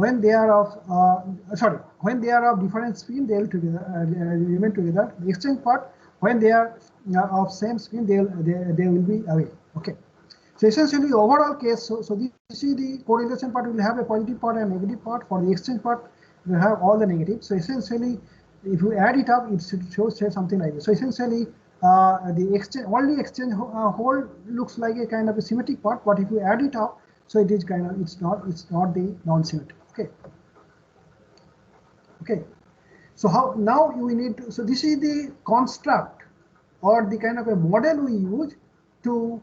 when they are of when they are of different spin, they will together remain together. The exchange part, when they are of same spin, they will be away. Okay. So essentially, overall case. So this is the correlation part. Will have a positive part and negative part. For the exchange part, we have all the negatives. So essentially, if you add it up, it should say something like this. So essentially, the exchange only exchange hole looks like a kind of a symmetric part, but if you add it up, so it is kind of it's not the non-symmetric. Okay. Okay. So how now we need to, so this is the construct or the kind of a model we use to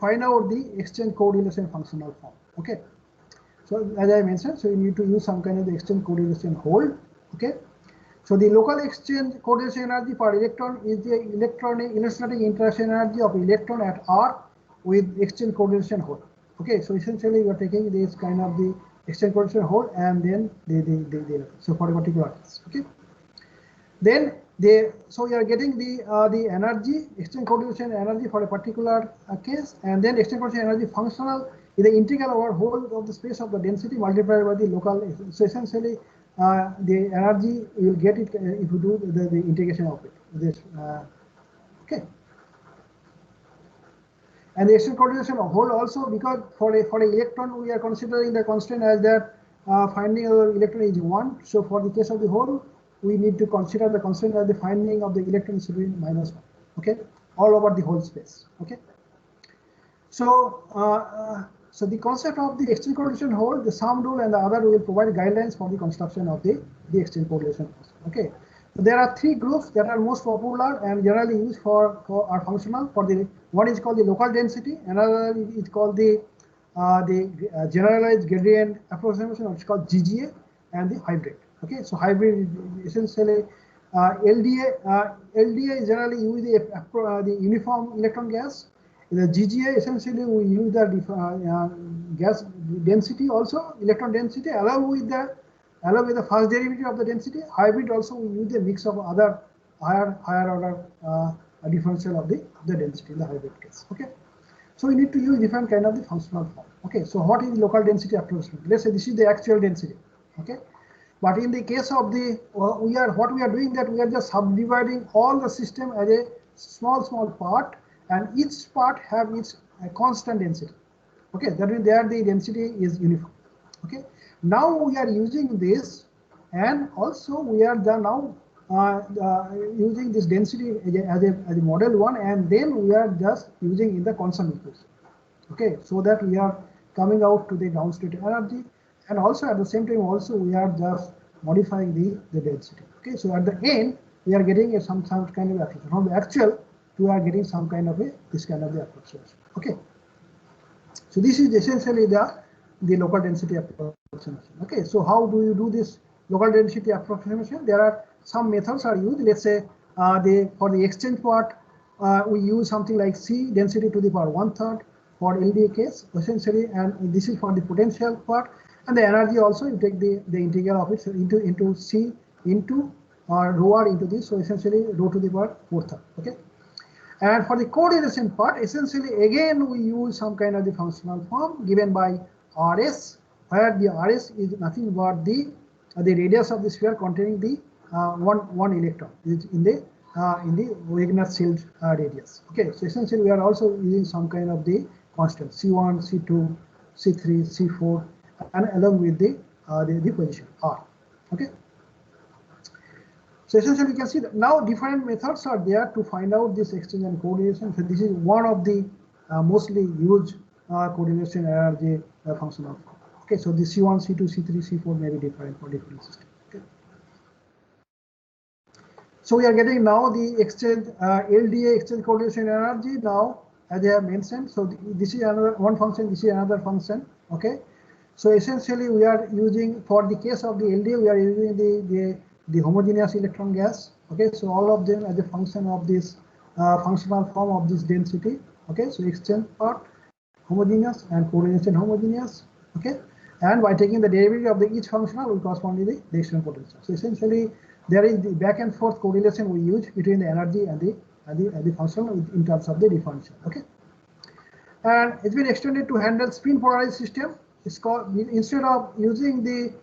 find out the exchange correlation functional form. Okay. So as I mentioned, so you need to use some kind of the exchange correlation hole. Okay. So the local exchange correlation energy per electron is the electrostatic interaction energy of electron at R with exchange correlation hole. Okay, so essentially you are taking this kind of the exchange correlation hole and then so for a particular case. Okay. Then so you are getting the energy exchange correlation energy for a particular case, and then exchange correlation energy functional is the integral over whole of the space of the density multiplied by the local. So essentially the energy you will get it if you do the integration of it. This okay. And the exchange correlation of hole also, because for a electron we are considering the constant as that finding of the electron is 1. So for the case of the hole, we need to consider the constant as the finding of the electron is between -1. Okay, all over the whole space. Okay. So so the concept of the exchange correlation hole, the sum rule and the other will provide guidelines for the construction of the exchange correlation. Okay. So there are 3 groups that are most popular and generally used for are functional. For the one is called the local density, another is called the generalized gradient approximation, which is called GGA, and the hybrid. Okay, so hybrid is essentially LDA is generally use the uniform electron gas. The GGA essentially we use the gas density also, electron density along with the first derivative of the density. Hybrid also we use a mix of other higher order differential of the density in the hybrid case. Okay, so we need to use different kind of the functional form. Okay, so what is local density approximation? Let's say this is the actual density. Okay, but in the case of the what we are doing that we are just subdividing all the system as a small part, and each part have its constant density. Okay, that means there the density is uniform. Okay, now we are using this, and also we are now using this density as a model 1, and then we are just using in the constant equation. Okay, so that we are coming out to the downstate energy, and also at the same time also we are just modifying the density. Okay, so at the end we are getting some kind of approximation. From the actual we are getting some kind of this kind of the approximation. Okay, so this is essentially the local density approximation. Okay, so how do you do this local density approximation? There are some methods are used. Let's say for the exchange part we use something like C density to the power 1/3 for LDA case essentially, and this is for the potential part, and the energy also you take the integral of it into C into rho r into this, so essentially rho to the power 4/3. Okay. And for the correlation part, essentially again we use some kind of the functional form given by Rs, where the Rs is nothing but the radius of the sphere containing the one electron is in the Wegener-Schildt radius. Okay, so essentially we are also using some kind of the constant C1, C2, C3, C4, and along with the position R. Okay. So essentially you can see that now different methods are there to find out this exchange and correlation. So this is one of the mostly used correlation energy functional form. Okay, so the C1, C2, C3, C4 may be different for different systems. Okay. So we are getting now the exchange LDA exchange correlation energy now, as I have mentioned. So this is another one function, this is another function. Okay. So essentially we are using, for the case of the LDA, we are using the homogeneous electron gas. Okay, so all of them as a function of this functional form of this density. Okay, so exchange part homogeneous and correlation homogeneous. Okay, and by taking the derivative of each functional, we correspond to the exchange potential. So essentially there is the back and forth correlation we use between the energy and the functional in terms of the differential. Okay, and it's been extended to handle spin polarized system. It's called, instead of using the,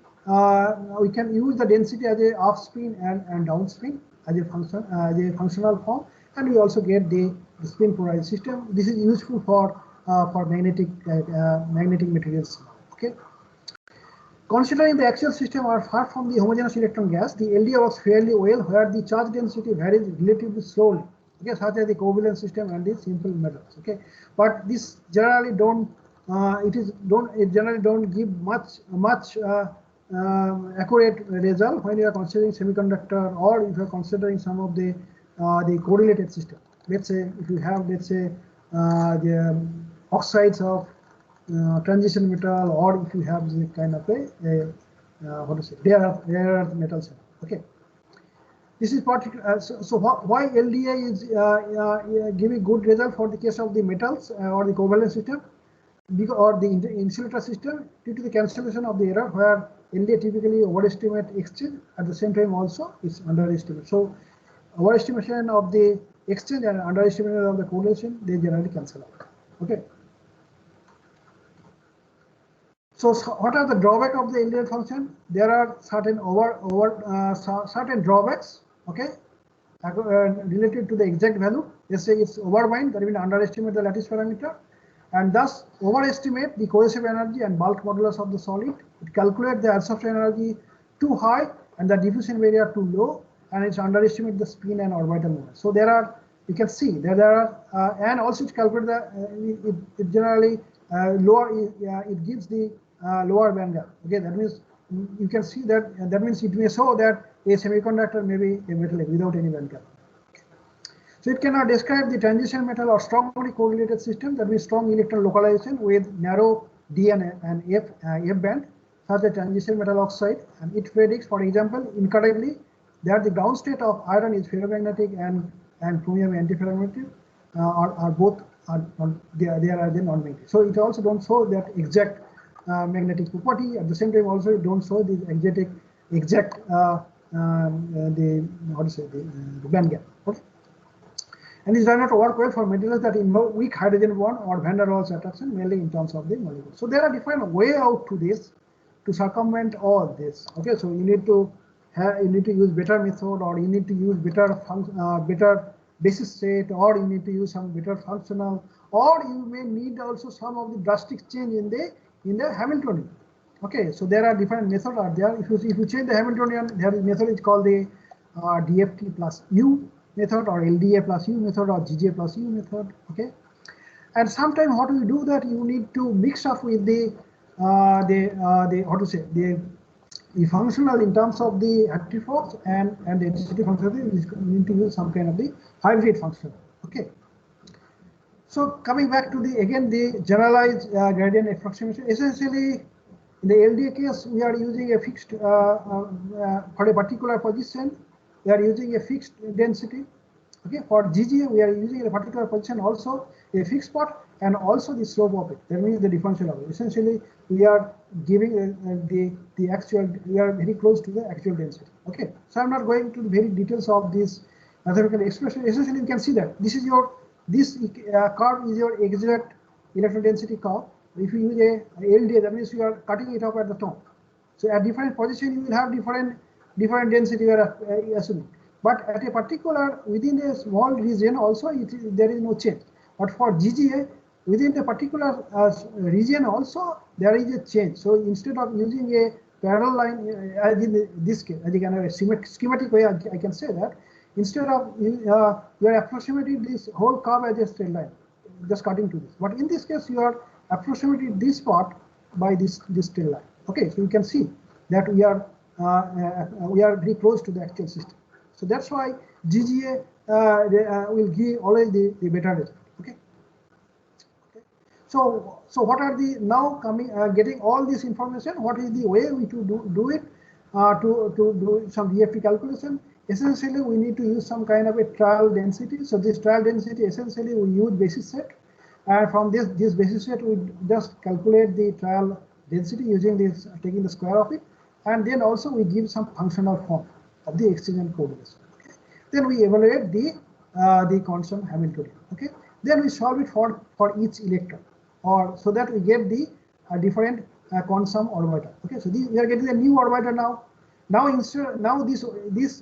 we can use the density as a off spin and down spin as a function, as a functional form, and we also get the spin polarized system. This is useful for magnetic materials. Okay. Considering the axial system are far from the homogeneous electron gas, the LDA works fairly well where the charge density varies relatively slowly. Okay, such as the covalent system and the simple metals. Okay, but this generally don't it generally don't give much accurate result when you are considering semiconductor, or if you are considering some of the correlated system. Let's say if you have, let's say, the oxides of transition metal, or if you have the kind of a what to say, rare earth metals. Okay, this is particular. So why LDA is giving good result for the case of the metals or the covalent system, or the insulator system, due to the cancellation of the error, where LDA typically overestimate exchange, at the same time also it's underestimate. So overestimation of the exchange and underestimation of the correlation, they generally cancel out. Okay. So what are the drawback of the LDA function? There are certain certain drawbacks. Okay, related to the exact value. Let's say it's overbind, that means underestimate the lattice parameter, and thus overestimate the cohesive energy and bulk modulus of the solid. It calculates the absorption energy too high and the diffusion barrier too low, and it's underestimate the spin and orbital moment. So there are, you can see that there are, and also it calculates the it generally lower. It gives the lower band gap. Okay, that means you can see that means it may show that a semiconductor may be a metal without any band gap. So it cannot describe the transition metal or strongly correlated system, that means strong electron localization with narrow D and F band, such as transition metal oxide, and it predicts, for example, incorrectly that the ground state of iron is ferromagnetic and chromium antiferromagnetic, are both they are then non-magnetic. So it also don't show that exact magnetic property. At the same time, also it don't show the exact the how to say the band gap. Okay. And these do not work well for materials that involve weak hydrogen bond or van der Waals attraction, mainly in terms of the molecules. So there are different way out to this, to circumvent all this. Okay, so you need to use better method, or you need to use better basis state, or you need to use some better functional, or you may need also some of the drastic change in the Hamiltonian. Okay, so there are different methods are there. If you change the Hamiltonian, there is method is called the DFT plus U method, or LDA plus U method, or GJ plus U method. Okay, and sometimes what we do that you need to mix up with the how to say the functional in terms of the active force and the density function. You need to use some kind of the hybrid function. Okay. So coming back to the generalized gradient approximation, essentially in the LDA case we are using a fixed for a particular position we are using a fixed density. Okay, for GGA we are using a particular position also a fixed spot and also the slope of it. That means the differential of it. Essentially we are giving the actual, we are very close to the actual density. Okay, so I'm not going to the very details of this mathematical expression. Essentially you can see that this is your curve is your exact electron density curve. If you use a LDA, that means you are cutting it off at the top. So at different position you will have different density you are assuming. But at a particular, within a small region also there is no change. But for GGA, within the particular region also there is a change. So instead of using a parallel line, as in this case, as in a schematic way, I can say that instead of you are approximating this whole curve as a straight line, just cutting to this. But in this case, you are approximating this part by this straight line. Okay, so you can see that we are very close to the actual system. So that's why GGA will give always the better result. Okay. So what are the now coming getting all this information? What is the way we to do it to do some DFT calculation? Essentially, we need to use some kind of a trial density. So this trial density essentially we use basis set, and from this basis set we just calculate the trial density using this, taking the square of it, and then also we give some functional form of the exchange and correlation. Okay. Then we evaluate the constant Hamiltonian. Okay. Then we solve it for each electron, or so that we get the different quantum orbital. Okay, so we are getting a new orbital now. Now instead, now this this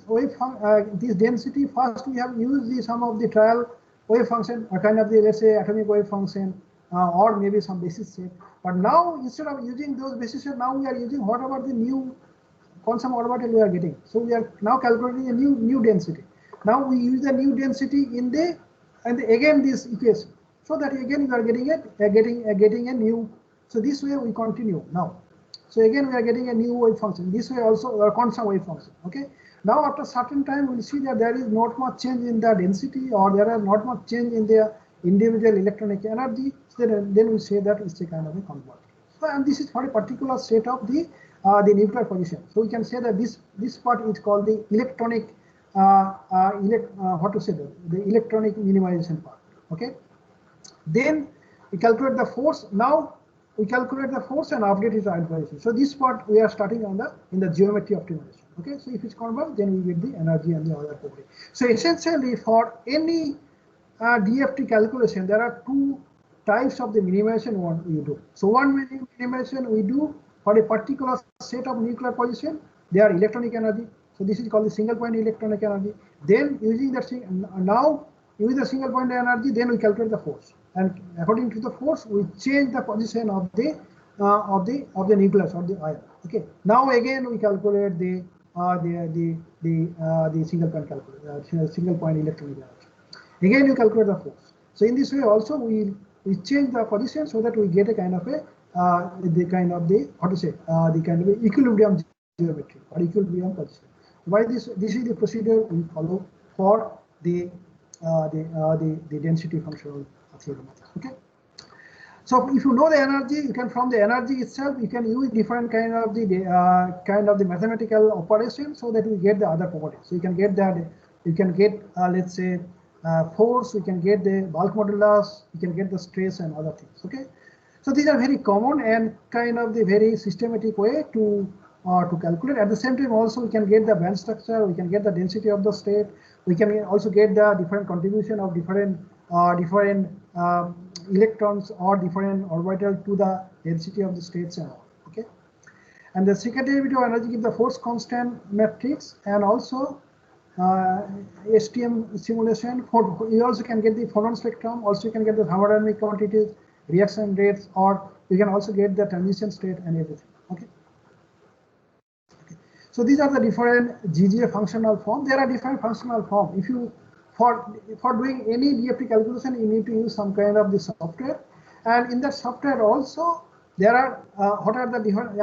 density, first we have used the some of the trial wave function, or kind of the, let's say, atomic wave function, or maybe some basis set. But now instead of using those basis set, now we are using whatever the new quantum orbital we are getting. So we are now calculating a new density. Now we use the new density in the, and again this equation, so that again we are getting a new. So this way we continue now. So again we are getting a new wave function. This way also a quantum wave function. Okay. Now after certain time we will see that there is not much change in the density, or there are not much change in the individual electronic energy. So then we say that it's a kind of a converter. So, and this is for a particular set of the nuclear position. So we can say that this part is called the electronic what to say, the electronic minimization part. Okay. Then we calculate the force. Now we calculate the force and update its identification. So this part we are starting on in the geometry optimization. Okay, so if it's converged, then we get the energy and the other property. So essentially, for any DFT calculation, there are two types of the minimization one we do. So one minimization we do for a particular set of nuclear position, they are electronic energy. So this is called the single point electronic energy. Then using that using the single point energy, then we calculate the force. And according to the force, we change the position of the nucleus or the ion. Okay. Now again we calculate the single point electronic energy. Again you calculate the force. So in this way also we change the position so that we get a kind of a the kind of equilibrium geometry or equilibrium position. Why this is the procedure we follow for the density functional theorem. Okay. So if you know the energy, you can, from the energy itself, you can use different kind of the mathematical operation so that we get the other properties. So you can get that, you can get let's say force, you can get the bulk modulus, you can get the stress and other things. Okay. So these are very common and kind of the very systematic way to calculate. At the same time, also we can get the band structure, we can get the density of the state, we can also get the different contribution of different electrons or different orbital to the density of the states and all. Okay, and the second derivative of energy gives the force constant matrix, and also STM simulation. You also can get the photon spectrum. Also, you can get the thermodynamic quantities, reaction rates, or you can also get the transition state and everything. Okay. So these are the different GGA functional form. There are different functional form. If you for doing any DFT calculation, you need to use some kind of the software, and in that software also there are what are the different,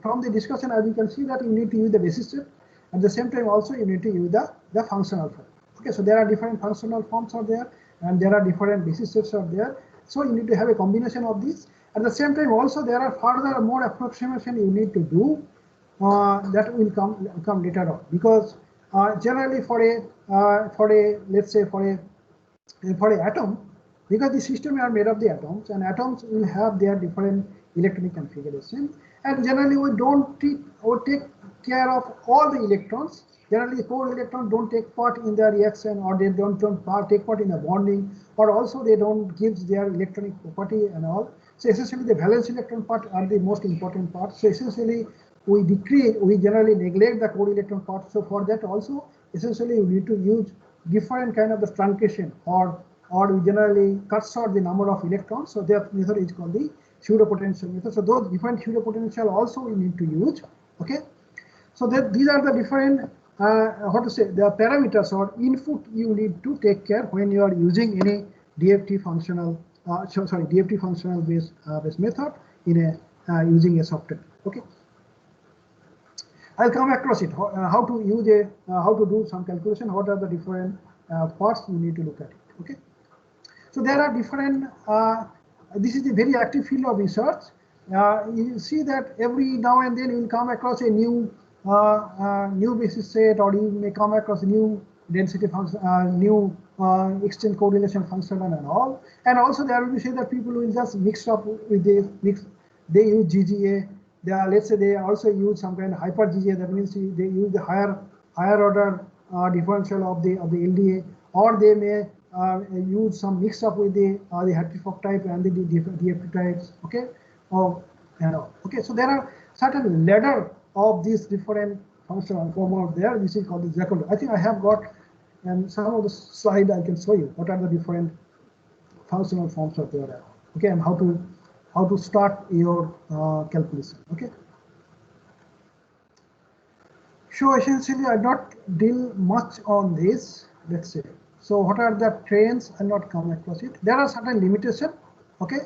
from the discussion, as you can see that you need to use the basis set. At the same time also you need to use the functional form. Okay, so there are different functional forms are there, and there are different basis sets are there. So you need to have a combination of these. At the same time also there are further more approximation you need to do that will come later on, because generally for a let's say for a atom, because the system are made of the atoms, and atoms will have their different electronic configuration, and generally we don't take care of all the electrons. Generally, the core electrons don't take part in the reaction, or they don't take part in the bonding, or also they don't give their electronic property and all. So essentially the valence electron part are the most important part. So essentially we generally neglect the core electron part. So for that also, essentially you need to use different kind of the truncation, or we generally cut short the number of electrons. So that method is called the pseudopotential method. So those different pseudopotential also we need to use. Okay. So that these are the different the parameters or input you need to take care when you are using any DFT functional DFT functional based method in using a software. Okay. I'll come across it, how to use how to do some calculation, what are the different parts you need to look at it. Okay. So there are different, this is a very active field of research. You see that every now and then you will come across a new basis set, or you may come across a new density function, new exchange correlation function and all. And also there will be say that people will just mix up with this, they use GGA. Let's say they also use some kind of hyper GGA. That means they use the higher order differential of the LDA, or they may use some mix up with the Hartree-Fock type and the DFT types. Okay, and all. Okay, so there are certain ladder of these different functional form out there, which is called the Jacobi. I think I have got and some of the slide I can show you what are the different functional forms are there. Okay, and how to start your calculation. Okay. So essentially, I not deal much on this. Let's say. So what are the trends? I'll not come across it. There are certain limitations. Okay.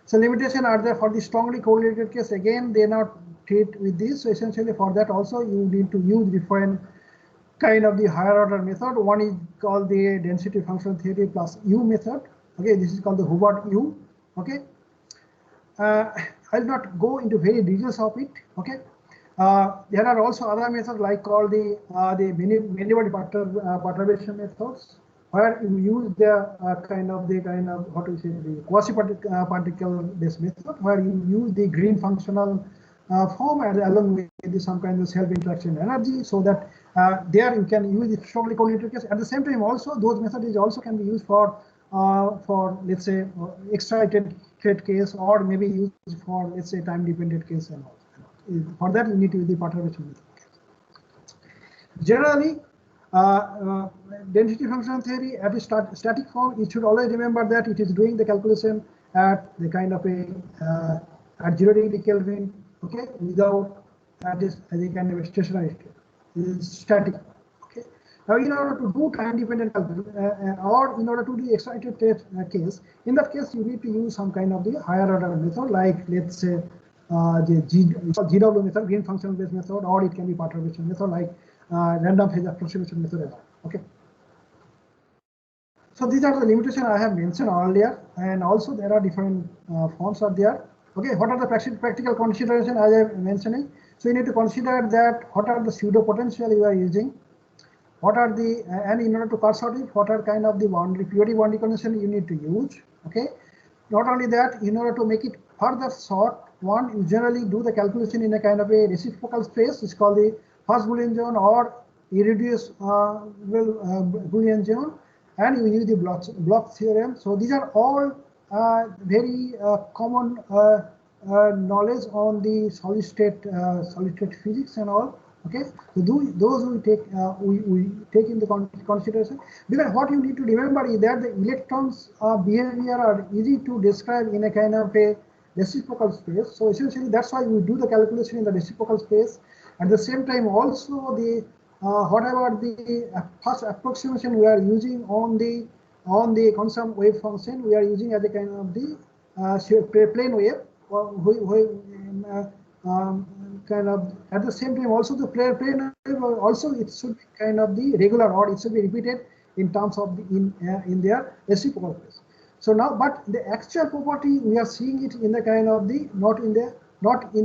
So limitation are there for the strongly correlated case. Again, they not treat with this. So essentially, for that also you need to use different kind of the higher order method. One is called the density function theory plus U method. Okay, this is called the Hubbard U. Okay. I'll not go into very details of it. Okay. There are also other methods like called the many-body perturbation methods, where you use the kind of what do you say, the quasi-particle based method, where you use the green functional form and along with some kind of self-interaction energy, so that there you can use the strongly correlated case. At the same time, also those methods also can be used for let's say excited case, or maybe used for let's say time-dependent case and all. For that, you need to use the perturbation method. Generally, density function theory at a static form, you should always remember that it is doing the calculation at the kind of a at 0 degree Kelvin, okay, without that is as a kind of a stationary state. It is static. Okay. Now, in order to do time-dependent calculation, or in order to do excited case, in that case, you need to use some kind of the higher order method, like let's say the GW method, green functional based method, or it can be perturbation method like random phase approximation method. Okay. So these are the limitations I have mentioned earlier, and also there are different forms are there. Okay, what are the practical considerations as I am mentioning? So you need to consider that what are the pseudo potential you are using, what are the and in order to parse out it, what are kind of the boundary periodic boundary condition you need to use. Okay, not only that, in order to make it further short, one, you generally do the calculation in a kind of a reciprocal space. It's called the first Boolean zone or irreducible Boolean zone, and you use the Bloch theorem. So these are all very common knowledge on the solid state physics and all. Okay, so those we take into consideration, because what you need to remember is that the electrons behavior are easy to describe in a kind of a reciprocal space. So essentially, that's why we do the calculation in the reciprocal space. At the same time, also the whatever the first approximation we are using on the quantum wave function, we are using as a kind of the plane wave, kind of at the same time also the plane wave also it should be kind of the regular, or it should be repeated in terms of the in their reciprocal space. So now, but the actual property we are seeing it in the kind of the not in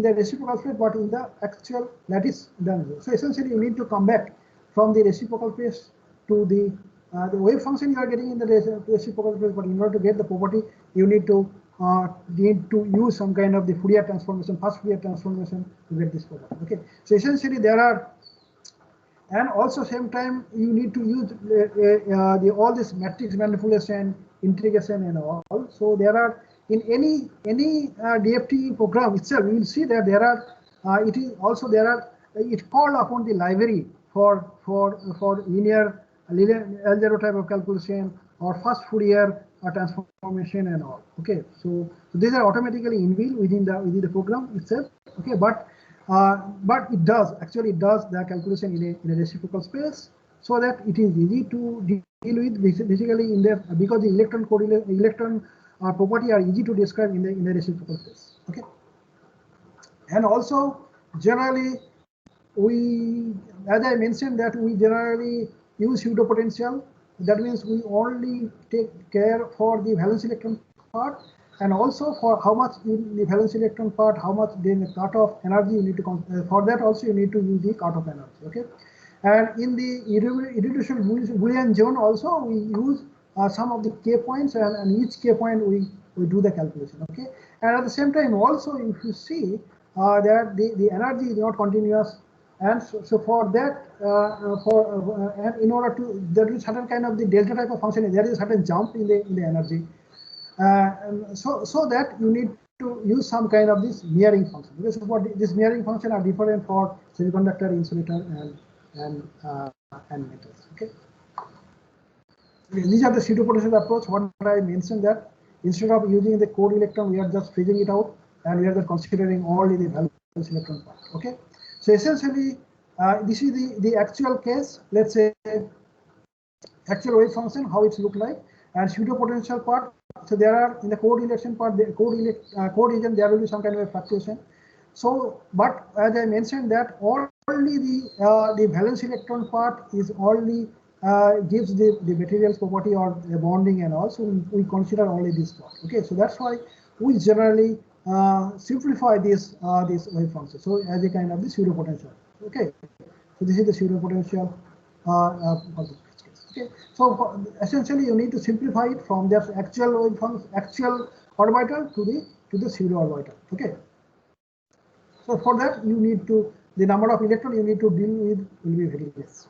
the reciprocal space, but in the actual lattice dimension. So essentially, you need to come back from the reciprocal space to the wave function you are getting in the reciprocal space. But in order to get the property, you need to use some kind of the Fourier transformation, first Fourier transformation to get this property. Okay. So essentially, there are, and also same time you need to use all this matrix manipulation, integration, and all. So there are in any DFT program itself, you will see that there are it is also there are it called upon the library for linear algebra type of calculation or first Fourier transformation and all. Okay, so these are automatically inbuilt within the program itself. Okay, but it does the calculation in a reciprocal space, so that it is easy to deal with basically in the, because the electron property are easy to describe in the reciprocal space. Okay, and also generally we, as I mentioned, that we generally use pseudo potential. That means we only take care for the valence electron part, and also for how much in the valence electron part, how much then the cutoff energy you need to for that also you need to use the cutoff energy. Okay, and in the irreducible Boolean zone also we use some of the k points, and each k point we do the calculation. Okay, and at the same time also if you see that the energy is not continuous. And so for that, and in order to, there is certain kind of the delta type of function, there is a certain jump in the energy. So that you need to use some kind of this mirroring function. This is what this mirroring function are different for semiconductor, insulator, and metals. Okay. These are the pseudopotential approach. What I mentioned that instead of using the core electron, we are just freezing it out, and we are just considering only the valence electron part. Okay. So essentially, this is the actual case. Let's say actual wave function, how it look like, and pseudopotential part. So there are in the co-relation part, the co-region, there will be some kind of a fluctuation. So, but as I mentioned that only the valence electron part is only gives the materials property or the bonding and all. So we consider only this part. Okay, so that's why we generally simplify this wave function. So as a kind of the pseudopotential. Okay, so this is the pseudopotential okay, so essentially you need to simplify it from their actual wave function, actual orbital to the pseudo orbital. Okay. So for that you need to the number of electrons you need to deal with will be very less.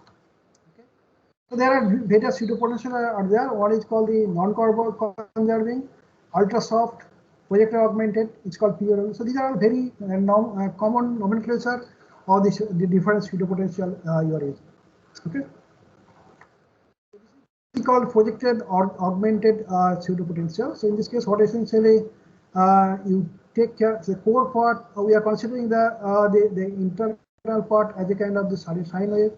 Okay. So there are various pseudopotential are there. One is called the non-conserving, ultra soft, projector augmented. It's called POW. So these are all very common nomenclature of the different pseudopotential you are using. Okay. It's called projected or augmented pseudopotential. So in this case, what essentially you take care the core part. We are considering the internal part as a kind of the sine wave,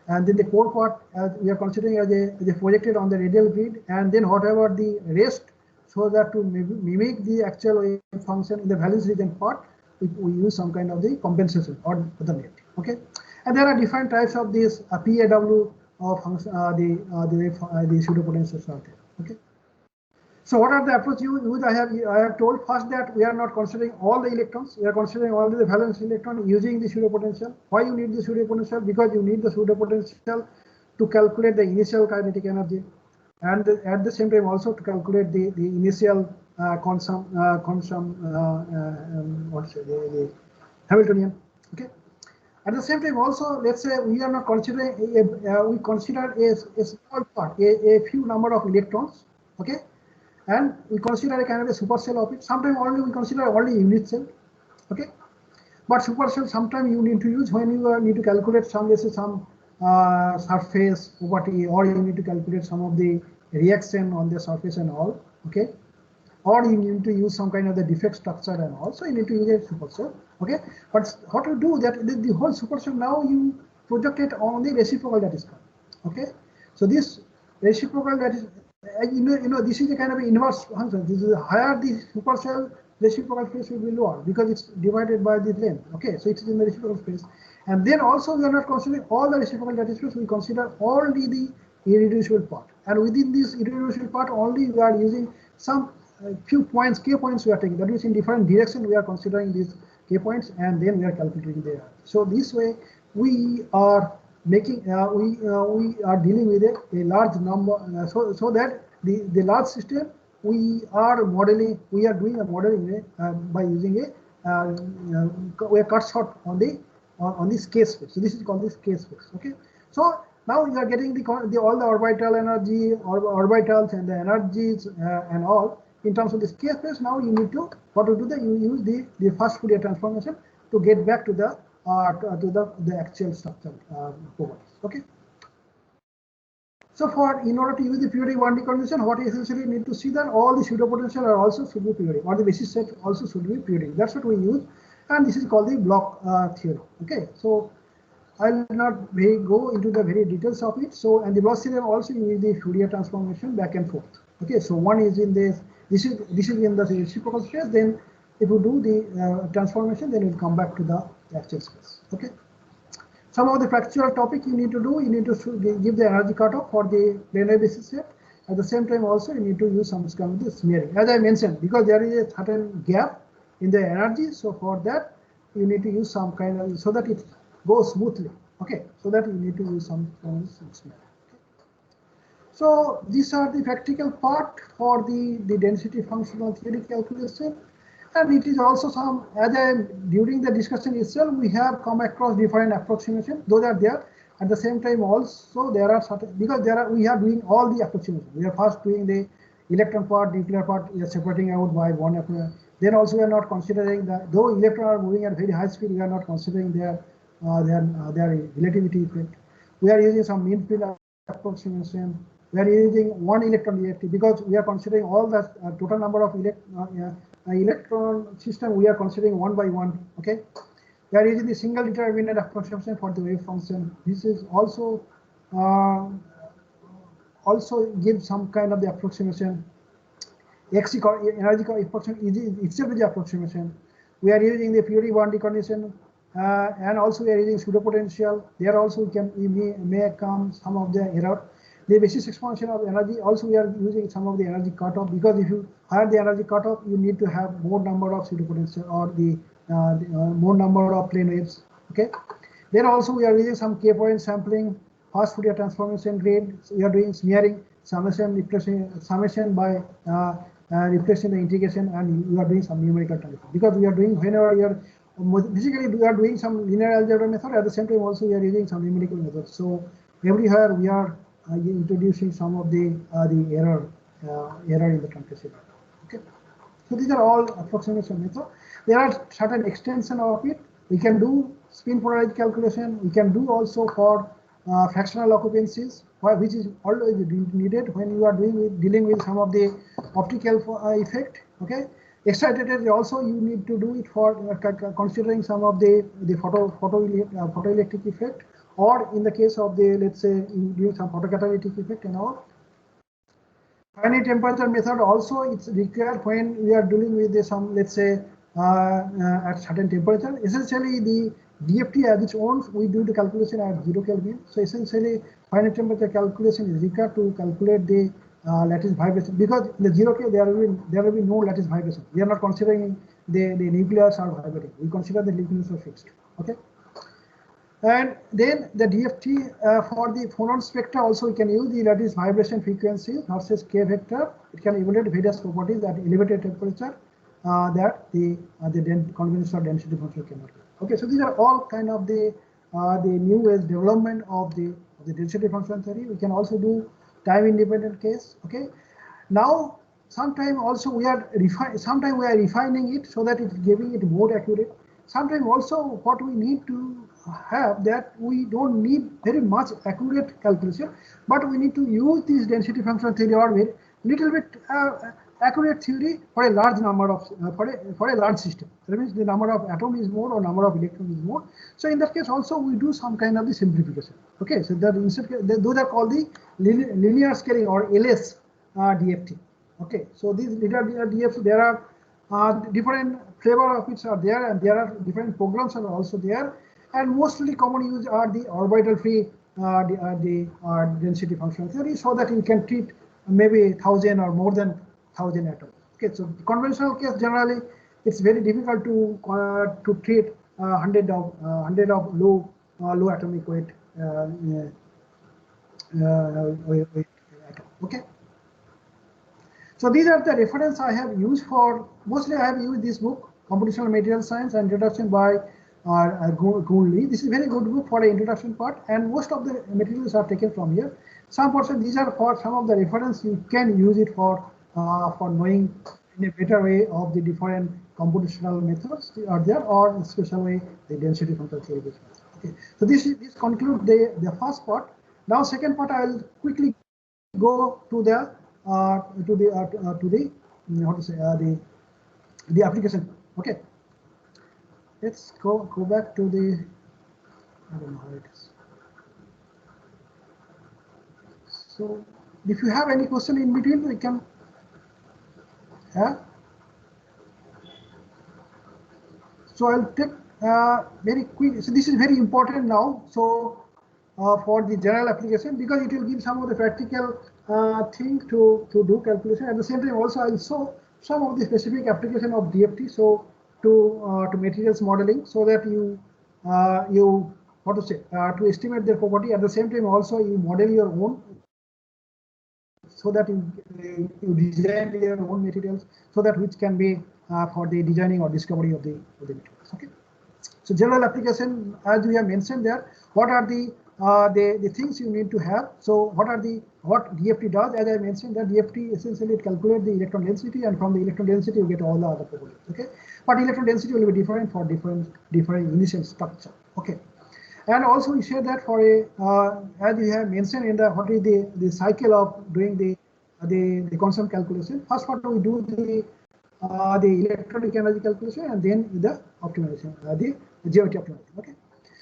and then the core part we are considering as a projected on the radial grid, and then whatever the rest, so that to mimic the actual wave function in the valence region part, we use some kind of the compensation or the net. Okay, and there are different types of this PAW function, the pseudopotentials are there. Okay. So what are the approach used? I have told first that we are not considering all the electrons. We are considering only the valence electron using the pseudopotential. Why you need the pseudopotential? Because you need the pseudopotential to calculate the initial kinetic energy, and at the same time also to calculate the initial the Hamiltonian. Okay. At the same time, also, let's say we are not considering we consider a small part, a few number of electrons, okay, and we consider a kind of a supercell of it. Sometimes only we consider only unit cell, okay, but supercell sometimes you need to use when you need to calculate some, let's say some surface property, or you need to calculate some of the reaction on the surface and all, okay. Or you need to use some kind of the defect structure, and also you need to use a supercell. Okay, but how to do that? The whole supercell now you project it on the reciprocal that is coming. Okay, so this reciprocal that is you know this is a kind of inverse function. This is higher the supercell, reciprocal phase will be lower because it's divided by the length. Okay, so it's in the reciprocal space, and then also we are not considering all the reciprocal lattice space. We consider only the irreducible part, and within this irreducible part only we are using some few points, k points we are taking. That means in different direction we are considering these k points, and then we are calculating there. So this way we are making we are dealing with a large number. So that the large system we are modeling. We are doing a modeling by using a cut short on this k space. So this is called this k space. Okay. So now you are getting all the orbital energy, orbitals and the energies and all. In terms of this k space, now you need to what to do that you use the first Fourier transformation to get back to the actual structure properties. Okay. So in order to use the periodic boundary condition, what you essentially need to see that all the pseudopotential are also should be periodic, or the basis set also should be periodic. That's what we use, and this is called the block theorem. Okay. So I will not go into the very details of it. So and the block theorem also use the Fourier transformation back and forth. Okay. So one is in this. This is in the reciprocal space. Then if you do the transformation, then it will come back to the actual space. Okay. Some of the factual topic you need to do. You need to give the energy cutoff for the planar basis set. At the same time, also you need to use some kind of the smearing, as I mentioned, because there is a certain gap in the energy. So for that, you need to use some kind of so that it goes smoothly. Okay. So that you need to use some kind of smearing. So these are the practical part for the density functional theory calculation, and it is also some during the discussion itself we have come across different approximations. Those are there. At the same time also there are certain because we are doing all the approximations. We are first doing the electron part, nuclear part. We are separating out by one Then also we are not considering that though electrons are moving at very high speed, we are not considering their relativity effect. We are using some mean field approximation. We are using one electron DFT because we are considering all the total number of electron system. We are considering one by one. Okay, we are using the single determinant approximation for the wave function. This is also gives some kind of the approximation. X energy approximation is itself is the approximation. We are using the Fourier boundary condition, and also we are using pseudo potential. There also we may come some of the error. The basis expansion of energy also we are using some of the energy cutoff, because if you higher the energy cutoff, you need to have more number of pseudo potential or the more number of plane waves. Okay. Then also we are using some k-point sampling, fast Fourier transformation gradient. So we are doing smearing, summation by replacing the integration, and you are doing some numerical transform, because we are doing whenever you are basically we are doing some linear algebra method, at the same time also we are using some numerical methods. So everywhere we are introducing some of the error in the truncation. Okay, so these are all approximation method. There are certain extension of it. We can do spin polarized calculation. We can do also for fractional occupancies, which is always needed when you are dealing with some of the optical effect. Okay, excited also you need to do it for considering some of the photoelectric effect, or in the case of the, let's say, doing some photocatalytic effect and all. Finite temperature method also it's required when we are dealing with some, let's say, at certain temperature. Essentially the DFT as its own, we do the calculation at 0 Kelvin. So essentially finite temperature calculation is required to calculate the lattice vibration, because in the 0 K there will be no lattice vibration. We are not considering the nucleus are vibrating. We consider the nucleus are fixed. Okay. And then the DFT for the phonon spectra also we can use the lattice vibration frequency versus K vector. It can evaluate various properties at elevated temperature that the conventional density function cannot do. Okay, so these are all kind of the newest development of the density function theory. We can also do time independent case. Okay, now sometimes also we are refining it so that it's giving it more accurate. Sometimes also what we need to have that we don't need very much accurate calculation, but we need to use this density function theory or with little bit accurate theory for a large number of for a large system. That means the number of atom is more or number of electrons is more. So in that case also we do some kind of the simplification. Okay, so that those are called the linear scaling or LS DFT. Okay, so these linear DFT, there are different flavor of it are there, and there are different programs are also there, and mostly common use are the orbital free density function theory, so that you can treat maybe 1,000 or more than 1,000 atoms. Okay, so conventional case generally it's very difficult to treat 100 of low atomic weight atom. Okay. So these are the reference I have used for, mostly I have used this book, Computational Material Science, and introduction by Goon Lee. This is a very good book for the introduction part, and most of the materials are taken from here. Some portion, these are for some of the reference, you can use it for knowing in a better way of the different computational methods are there, or in a special way the density function theory. Okay, so this concludes the first part. Now second part I will quickly go to the how to say the application. Okay, let's go back to the, I don't know how it is. So if you have any question in between, we can have. So I'll take very quick. So this is very important now. So for the general application, because it will give some of the practical thing to do calculation. At the same time, also I'll show some of the specific application of DFT. So to materials modeling, so that you what to say to estimate their property. At the same time, also you model your own, so that you design your own materials, so that which can be for the designing or discovery of the materials. Okay. So general application, as we have mentioned there, what are the the things you need to have. So what DFT does, as I mentioned, that DFT essentially it calculates the electron density, and from the electron density you get all the other properties. Okay, but electron density will be different for different initial structure. Okay, and also we say that for a as we have mentioned in the what is the cycle of doing the constant calculation. First part we do the electronic energy calculation, and then the optimization, the geometry optimization. Okay.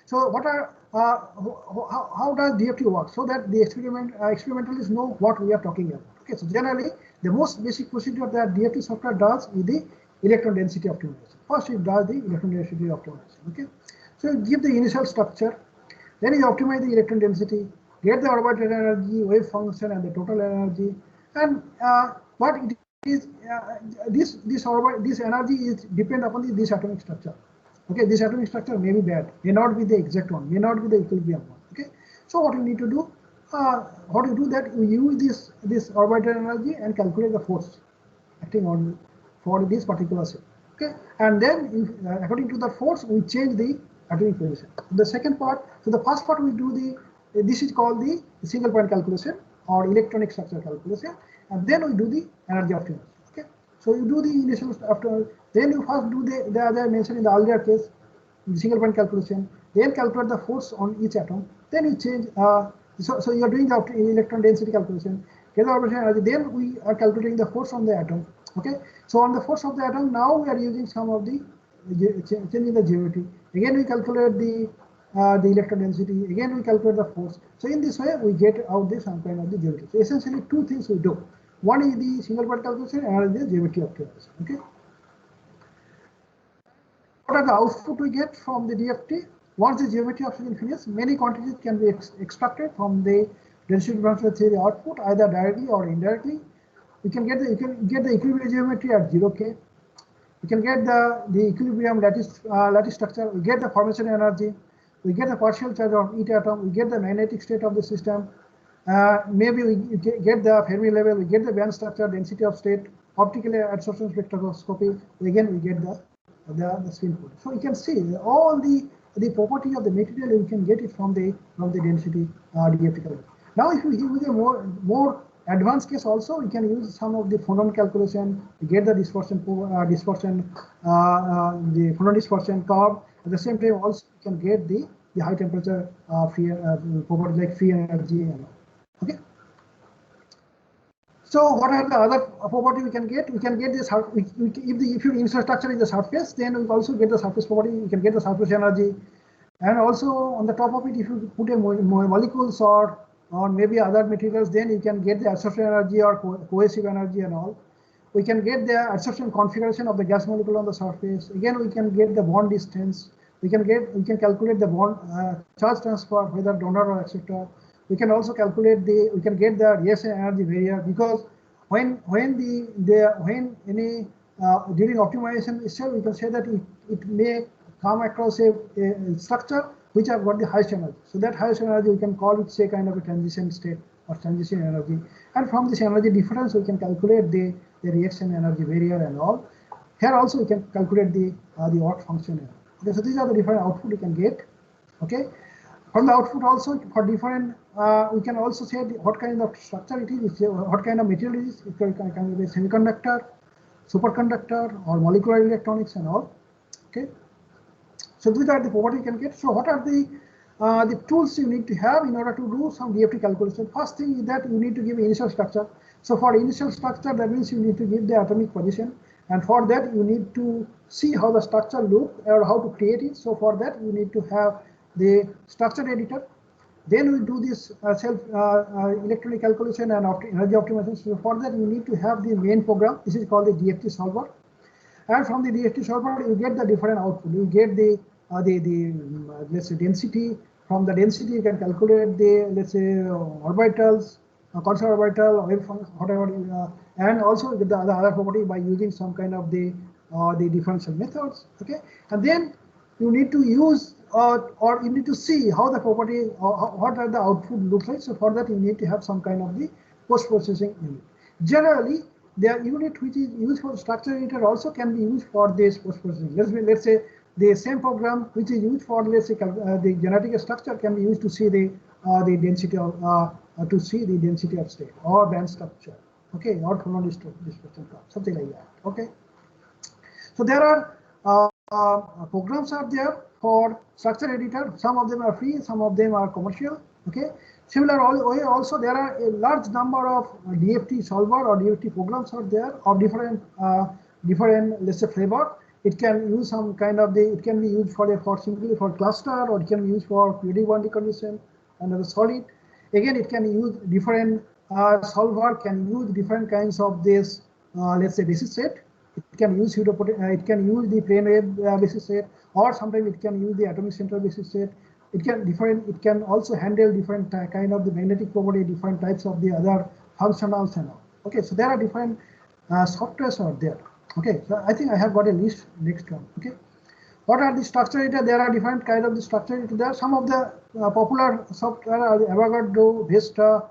So what are how does DFT work? So that the experimentalists know what we are talking about. Okay, so generally the most basic procedure that DFT software does is the electron density optimization. First it does the electron density optimization. Okay, so you give the initial structure, then you optimize the electron density, get the orbital energy, wave function, and the total energy. And what it is, this energy is depend upon this atomic structure. Okay, this atomic structure may be bad, may not be the exact one, may not be the equilibrium one. Okay, so what you need to do, what you do that you use this orbital energy and calculate the force acting on for this particular cell. Okay, and then according to the force we change the atomic position. The second part, so the first part we do this is called the single point calculation or electronic structure calculation, and then we do the energy optimization. Okay, so you do the initial after. Then you first do the as I mentioned in the earlier case, the single point calculation. Then calculate the force on each atom. Then you change. So you are doing the electron density calculation. Get the orbital energy. Then we are calculating the force on the atom. Okay. So on the force of the atom, now we are using some of the changing the geometry. Again we calculate the electron density. Again we calculate the force. So in this way we get out this some kind of the geometry. So essentially two things we do. One is the single point calculation, and another is the geometry optimization. Okay. What are the output we get from the DFT? Once the geometry optimization finishes, many quantities can be extracted from the density transfer theory output, either directly or indirectly. You can get the equilibrium geometry at 0K. You can get the equilibrium lattice structure. We get the formation energy. We get the partial charge of each atom. We get the magnetic state of the system. Maybe we get the Fermi level. We get the band structure, density of state, optical absorption spectroscopy. Again, we get the spin point. So you can see all the property of the material. You can get it from the density DFT. Now, if you use a more advanced case, also we can use some of the phonon calculation. We get the dispersion, the phonon dispersion curve. At the same time, also you can get the high temperature free properties like free energy and all. Okay. So what are the other property we can get? We can get this if your initial structure is the surface, then we also get the surface property. You can get the surface energy, and also on the top of it, if you put a molecules or maybe other materials, then you can get the absorption energy or cohesive energy and all. We can get the absorption configuration of the gas molecule on the surface. Again, we can get the bond distance. We can calculate the bond charge transfer, whether donor or etc. We can also calculate we can get the reaction energy barrier, because when any during optimization itself, we can say that it may come across a structure which have got the highest energy. So that highest energy we can call it say kind of a transition state or transition energy. And from this energy difference we can calculate the reaction energy barrier and all. Here also we can calculate the work function. Okay, so these are the different output you can get. Okay, from the output also for different we can also say what kind of structure it is, what kind of material it is. It can be a semiconductor, superconductor, or molecular electronics and all. Okay. So these are the properties you can get. So what are the tools you need to have in order to do some DFT calculation? First thing is that you need to give initial structure. So for initial structure, that means you need to give the atomic position, and for that you need to see how the structure looks or how to create it. So for that you need to have the structure editor. Then we do this electronic calculation and energy optimization. So for that you need to have the main program. This is called the DFT solver. And from the DFT solver, you get the different output. You get the let's say density. From the density, you can calculate the let's say orbitals, constant orbital, wave function, whatever, and also get the other property by using some kind of the differential methods. Okay, and then you need to use or you need to see how the property what are the output looks like. So for that, you need to have some kind of the post-processing unit. Generally, the unit which is used for structure editor also can be used for this post-processing. Let's say the same program which is used for, let's say, the genetic structure can be used to see the density of state or band structure, okay, or clonal dispersion curve, something like that, okay. So there are programs are there for structure editor. Some of them are free, some of them are commercial, okay. Similar way also there are a large number of DFT solver or DFT programs are there of different let's say flavor. It can use some kind of it can be used for simply for cluster, or it can be used for periodic boundary condition and the solid. Again, it can use different solver can use different kinds of this let's say basis set. It can use it can use the plane wave basis set, or sometimes it can use the atomic central basis set. It can also handle different kind of the magnetic property, different types of the other functionals and all. Okay, so there are different softwares out there. Okay, so I think I have got a list next one. Okay, what are the structure editor? There are different kind of the structure editor. There are some of the popular software are the Avogadro, Vesta,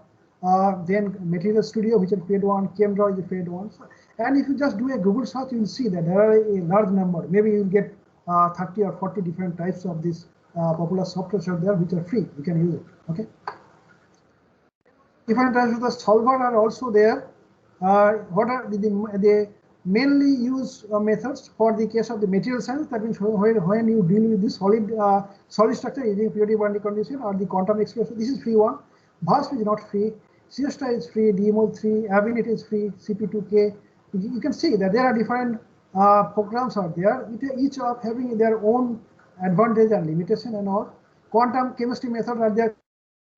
then Material Studio, which is paid one, ChemDraw is a paid one. So, and if you just do a Google search, you will see that there are a large number. Maybe you will get 30 or 40 different types of this popular software out there which are free. You can use it. Okay. Different types of the solver are also there. What are the mainly used methods for the case of the material science? That means when you deal with the solid structure using periodic boundary condition or the quantum expression. This is free one. VASP is not free. Siesta is free. DMOL3, Avinet is free. CP2K. You can see that there are different programs out there, each of having their own advantage and limitation and all. Quantum chemistry methods are there.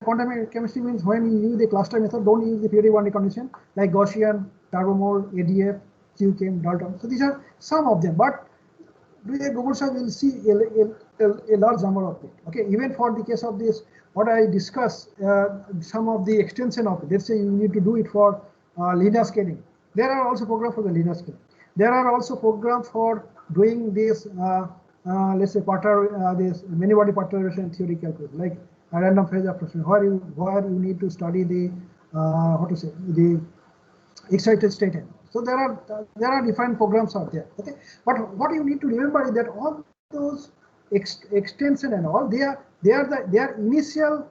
Quantum chemistry means when you use the cluster method, don't use the periodic boundary condition like Gaussian, Turbomole, ADF, QChem, Dalton. So these are some of them, but doing a Google search, you will see a large number of it. Okay, even for the case of this, what I discuss, some of the extension of it. Let's say you need to do it for linear scaling. There are also programs for the linear scaling. There are also programs for doing this, let's say, this many body perturbation theory calculus, like a random phase approximation, where you need to study the the excited state. So there are different programs out there. Okay, but what you need to remember is that all those extension and all, their initial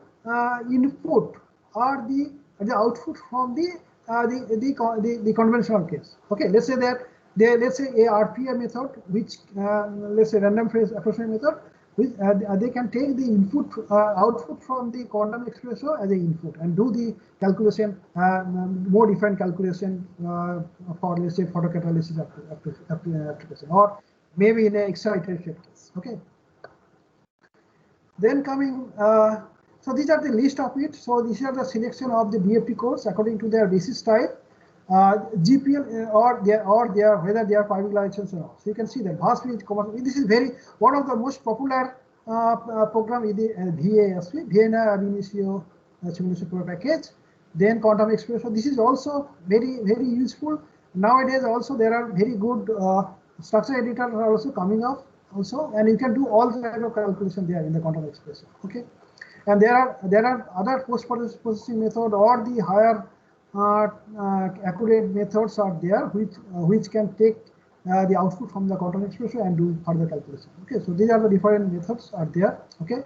input are the output from the conventional case. Okay, let's say that let's say a RPA method, which let's say random phase approximation method, which they can take the input output from the quantum expression as an input and do the calculation, more different calculation for, let's say, photocatalysis application, or maybe in an excited state case. Okay. Then coming, so these are the list of it. So these are the selection of the DFT codes according to their basis type, GPL or whether they are public license or not. So you can see that VASP is commercial. This is one of the most popular program is the VASP, Vienna Ab Initio Simulation Pro Package. Then quantum expression. This is also very useful. Nowadays also there are very good structure editors are also coming up also, and you can do all kinds of calculation there in the quantum expression. Okay, and there are other post-processing method or the higher accurate methods are there which can take the output from the quantum expression and do further calculation. Okay, so these are the different methods are there. Okay,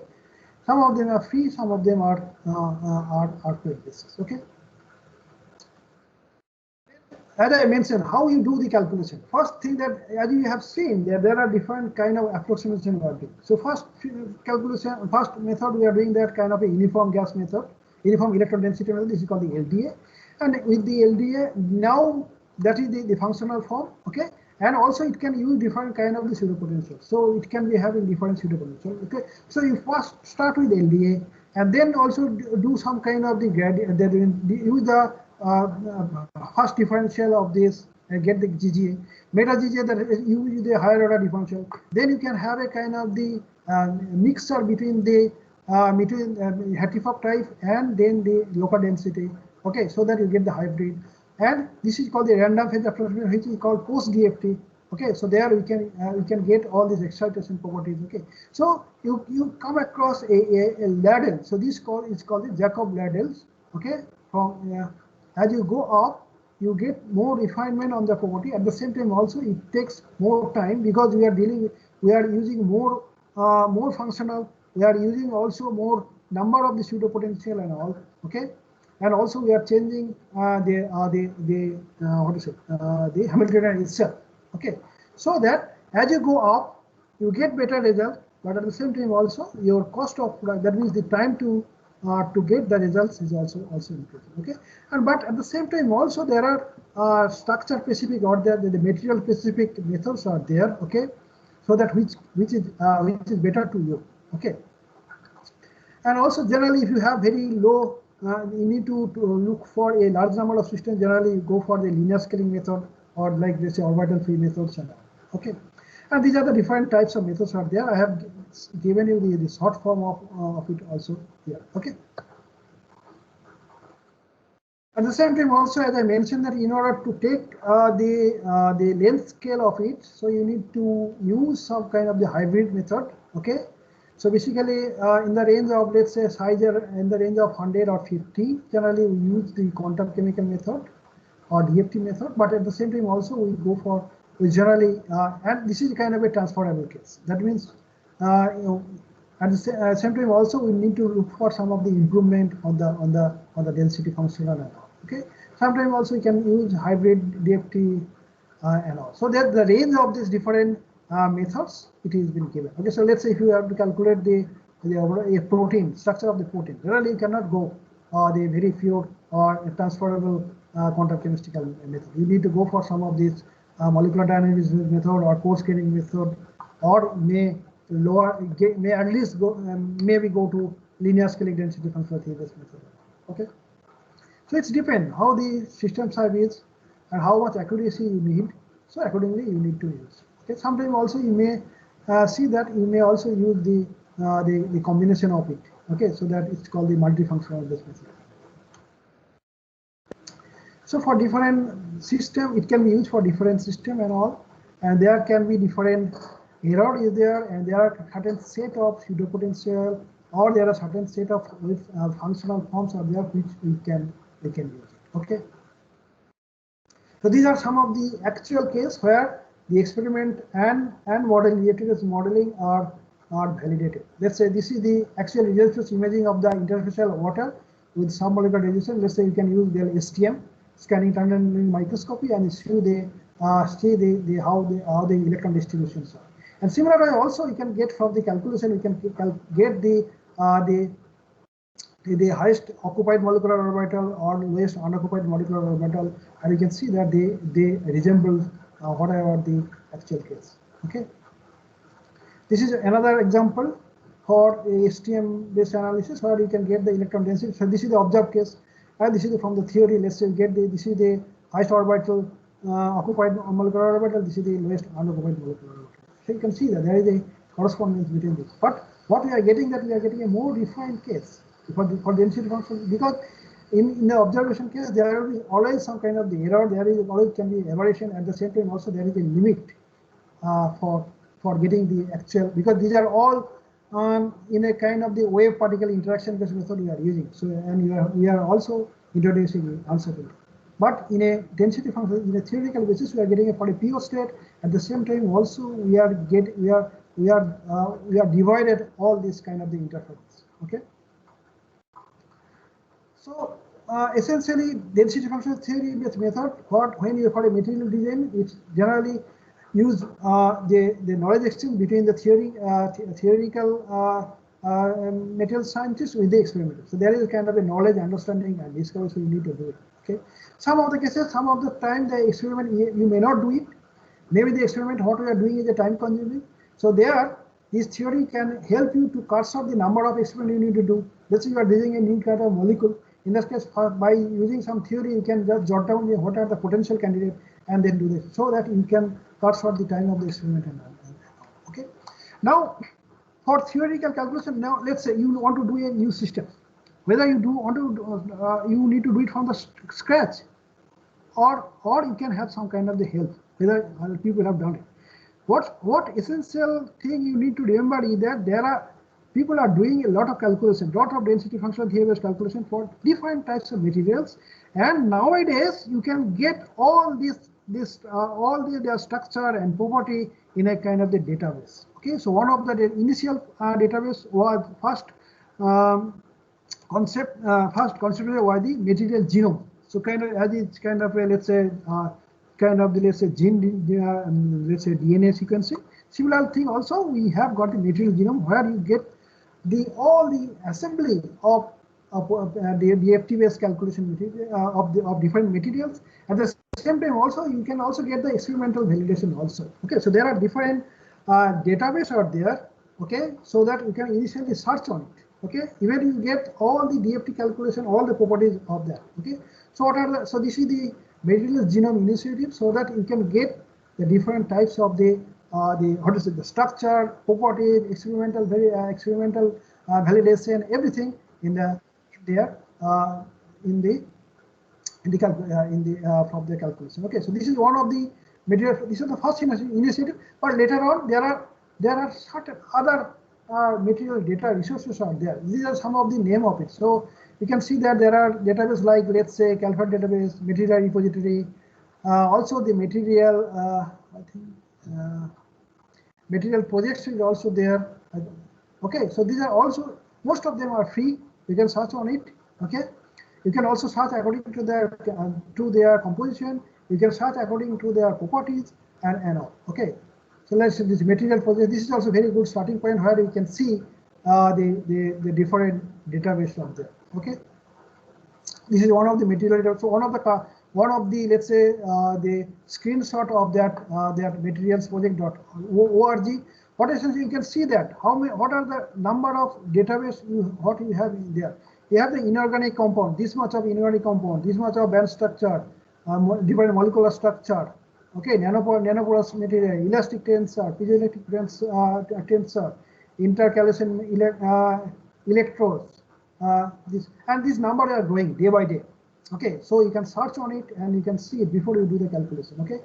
some of them are free, some of them are paid basis. Okay. As I mentioned, how you do the calculation. First thing that, as you have seen, there are different kind of approximation we are doing. So first method we are doing that kind of a uniform gas method, uniform electron density method. This is called the LDA, and with the LDA now that is the functional form. Okay, and also it can use different kind of the pseudopotential. So it can be having different pseudopotential. Okay, so you first start with LDA, and then also do some kind of the gradient. Use the first differential of this and get the GGA, meta GGA, that you use the higher order differential. Then you can have a kind of the mixture between the Hattefock type and then the local density. Okay, so that you get the hybrid. And this is called the random phase approximation, which is called post DFT. Okay, so there we can get all these excitation properties. Okay, so you come across a ladle. So this is called the Jacob ladles. Okay, from as you go up, you get more refinement on the property. At the same time, also it takes more time because we are dealing with we are using more functional, we are using also more number of the pseudo potential and all, okay, and also we are changing the Hamiltonian itself, okay, so that as you go up, you get better result, but at the same time also your cost of that means the time to get the results is also increasing, okay, and but at the same time also there are structure specific or the material specific methods are there, okay, so that which is better to you, okay. And also generally if you have very low, you need to look for a large number of systems, generally you go for the linear scaling method or like let's say orbital free methods and all, okay. And these are the different types of methods are there. I have given you the short form of it also here, okay. At the same time also, as I mentioned, that in order to take the length scale of it, so you need to use some kind of the hybrid method, okay. So basically in the range of, let's say, size in the range of 100 or 50, generally we use the quantum chemical method or DFT method, but at the same time also we generally and this is kind of a transferable case. That means at the same time also we need to look for some of the improvement on the density function and all, okay. Sometimes also you can use hybrid DFT and all. So that the range of these different methods it is been given. Okay, so let's say if you have to calculate the protein structure of the protein, generally you cannot go the very pure or transferable quantum chemical method. You need to go for some of these molecular dynamics method or core scaling method, or may at least go maybe go to linear scaling density functional theory method. Okay, so it's depend how the system size is and how much accuracy you need. So accordingly you need to use. Okay, sometimes also you may see that you may also use the combination of it. Okay, so that it's called the multifunctional based method. So for different system, it can be used for different system and all, and there can be different error is there, and there are certain set of pseudo potential, or there are certain set of functional forms are there which we can use it. Okay. So these are some of the actual case where the experiment and modeling are validated. Let's say this is the actual resistance imaging of the interfacial water with some molecular resistance. Let's say you can use the STM scanning tunneling microscopy and see how the electron distributions are. And similarly, also you can get from the calculation, you can get the highest occupied molecular orbital or lowest unoccupied molecular orbital, and you can see that they resemble whatever the actual case. Okay. This is another example for a STM based analysis where you can get the electron density. So this is the observed case, and this is from the theory. Let's say this is the highest orbital occupied molecular orbital. This is the lowest unoccupied molecular orbital. So you can see that there is a correspondence between this. But what we are getting a more refined case for density function, because in the observation case there is always some kind of the error. There is always can be aberration. At the same time also there is a limit for getting the actual, because these are all in a kind of the wave particle interaction based method we are using. So and we are also introducing uncertainty. But in a density function, in a theoretical basis, we are getting for a pure state. At the same time, also we are divided all this kind of the interference. Okay. So essentially, density function theory based method. When you for a material design, it's generally use the knowledge exchange between the theoretical material scientists with the experimenters. So there is a kind of a knowledge, understanding, and discovery. So you need to do it. Okay. Some of the cases, some of the time, the experiment you may not do it. Maybe the experiment what we are doing is a time consuming. So there, this theory can help you to cut short the number of experiments you need to do. Let's say you are designing a new kind of molecule. In this case, by using some theory, you can just jot down what are the potential candidates and then do this, so that you can cut short the time of the experiment and all. Okay. Now, for theoretical calculation, now let's say you want to do a new system. Whether you you need to do it from the scratch, or you can have some kind of the help. Whether other people have done it. What essential thing you need to remember is that people are doing a lot of calculation, lot of density functional theory based calculation for different types of materials, and nowadays you can get all these this all their structure and property in a kind of the database. Okay, so one of the initial database was first first considered was the material genome. So kind of as it's kind of a, let's say kind of the, let's say let's say DNA sequencing. Similar thing also we have got the material genome where you get the all the assembly of the FT-based calculation material of different materials. At the same time, also you can also get the experimental validation also. Okay, so there are different database out there. Okay, so that you can initially search on it. Okay, even you get all the DFT calculation, all the properties of that. Okay, so what are the, so this is the material genome initiative, so that you can get the different types of the what is it, the structure, properties, experimental validation, everything in the there in the from the calculation. Okay, so this is one of the material. This is the first initiative, but later on there are certain other material data resources are there. These are some of the name of it. So you can see that there are databases like, let's say, CalFat database, material repository, also the material I think material projects is also there. Okay, so these are also, most of them are free. You can search on it. Okay, you can also search according to their composition. You can search according to their properties and all. Okay, so let's say this material project. This is also very good starting point where you can see the different database of there. Okay, this is one of the material data. So one of the let's say the screenshot of that materials project.org. What essentially you can see that what are the number of database what you have in there. You have the inorganic compound, this much of inorganic compound, this much of band structure, different molecular structure. Okay, nanoporous material, elastic tensor, piezoelectric tensor, intercalation electrodes. These numbers are growing day by day. Okay, so you can search on it and you can see it before you do the calculation. Okay,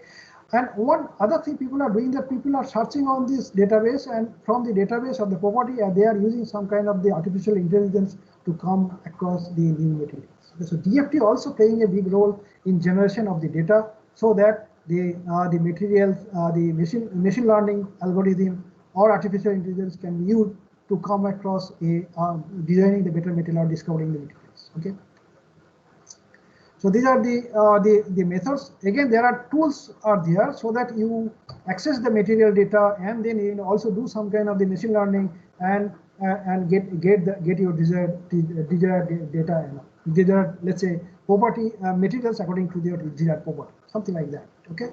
and one other thing people are doing, that people are searching on this database, and from the database of the property, they are using some kind of the artificial intelligence to come across the new materials. So DFT also playing a big role in generation of the data, so that the materials, the machine learning algorithm or artificial intelligence can be used to come across a designing the better material or discovering the materials. Okay. So these are the methods. Again, there are tools are there so that you access the material data, and then you also do some kind of the machine learning and get your desired data and desired, let's say, property materials according to their desired property, something like that. Okay.